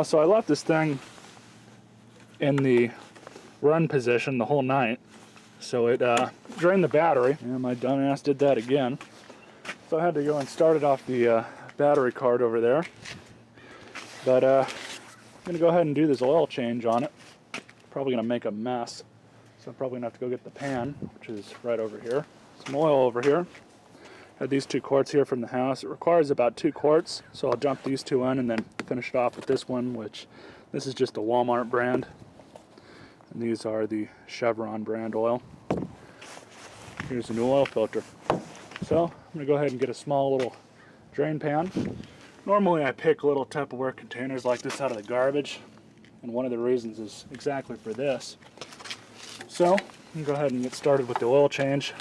So I left this thing in the run position the whole night, so it drained the battery, and my dumbass did that again. So I had to go and start it off the battery card over there. But I'm going to go ahead and do this oil change on it. Probably going to make a mess, so I'm probably going to have to go get the pan, which is right over here. Some oil over here. I had these 2 quarts here from the house. It requires about 2 quarts, so I'll dump these 2 in and then finish it off with this one, which this is just a Walmart brand. And these are the Chevron brand oil. Here's the new oil filter. So I'm going to go ahead and get a small little drain pan. Normally I pick little Tupperware containers like this out of the garbage, and one of the reasons is exactly for this. So I'm going to go ahead and get started with the oil change.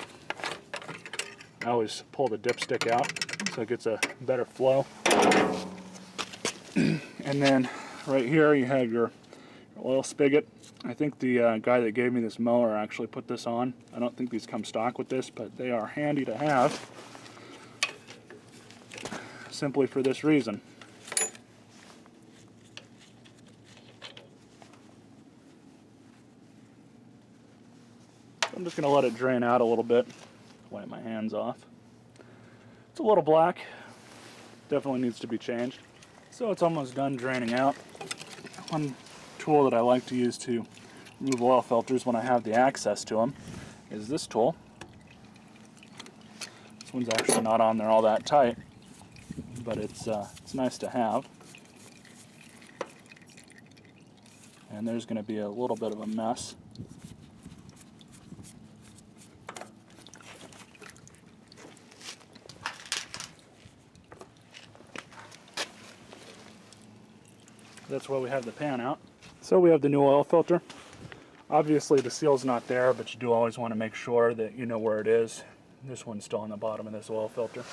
I always pull the dipstick out so it gets a better flow. And then right here you have your oil spigot. I think the guy that gave me this mower actually put this on. I don't think these come stock with this, but they are handy to have, simply for this reason. I'm just going to let it drain out a little bit. Wipe my hands off. It's a little black. Definitely needs to be changed. So it's almost done draining out. One tool that I like to use to remove oil filters when I have the access to them is this tool. This one's actually not on there all that tight, but it's nice to have. And there's going to be a little bit of a mess. That's why we have the pan out. So we have the new oil filter. Obviously the seal's not there, but you do always want to make sure that you know where it is. This one's still on the bottom of this oil filter.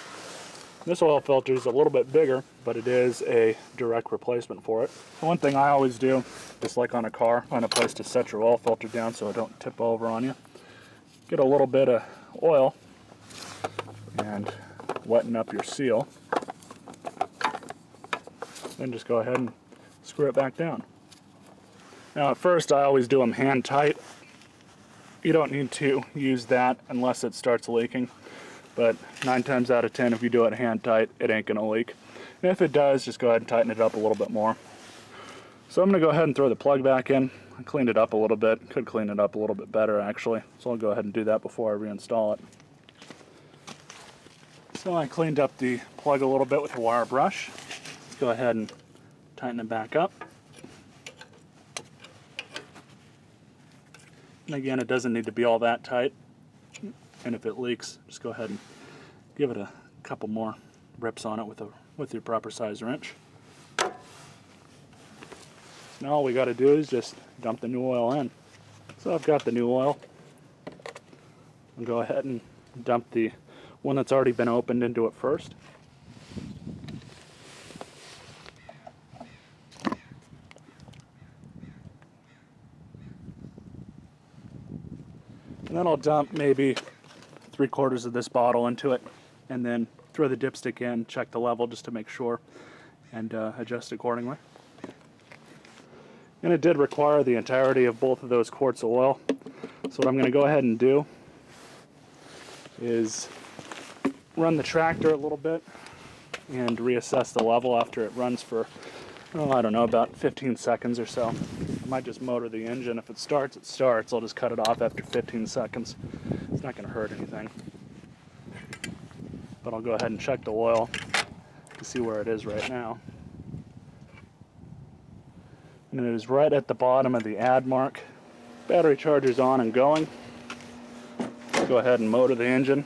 This oil filter is a little bit bigger, but it is a direct replacement for it. One thing I always do, just like on a car, find a place to set your oil filter down so it don't tip over on you. Get a little bit of oil and weten up your seal. Then just go ahead and screw it back down. Now at first I always do them hand tight. You don't need to use that unless it starts leaking, but 9 times out of 10 if you do it hand tight it ain't gonna leak. And if it does, just go ahead and tighten it up a little bit more. So I'm gonna go ahead and throw the plug back in. I cleaned it up a little bit, could clean it up a little bit better actually, so I'll go ahead and do that before I reinstall it. So I cleaned up the plug a little bit with a wire brush. Let's go ahead and tighten it back up. And again, it doesn't need to be all that tight. And if it leaks, just go ahead and give it a couple more rips on it with your proper size wrench. Now all we got to do is just dump the new oil in. So I've got the new oil. I'll go ahead and dump the one that's already been opened into it first. And then I'll dump maybe 3/4 of this bottle into it, and then throw the dipstick in, check the level just to make sure, and adjust accordingly. And it did require the entirety of both of those quarts of oil. So what I'm going to go ahead and do is run the tractor a little bit and reassess the level after it runs for, oh, I don't know, about 15 seconds or so. I might just motor the engine. If it starts, it starts. I'll just cut it off after 15 seconds. It's not going to hurt anything. But I'll go ahead and check the oil to see where it is right now. And it is right at the bottom of the add mark. Battery charger's on and going. Go ahead and motor the engine.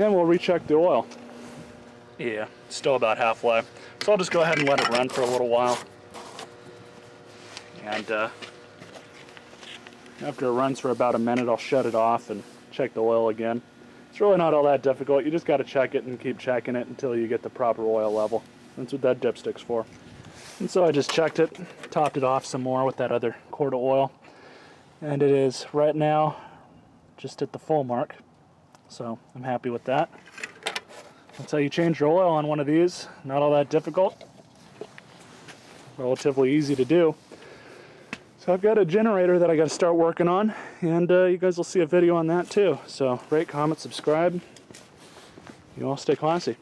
And we'll recheck the oil. Yeah, still about halfway. So I'll just go ahead and let it run for a little while. And after it runs for about a minute, I'll shut it off and check the oil again. It's really not all that difficult. You just got to check it and keep checking it until you get the proper oil level. That's what that dipstick's for. And so I just checked it, topped it off some more with that other quart of oil, and it is right now just at the full mark. So I'm happy with that. That's how you change your oil on one of these. Not all that difficult. Relatively easy to do. So I've got a generator that I got to start working on, and you guys will see a video on that too. So rate, comment, subscribe. You all stay classy.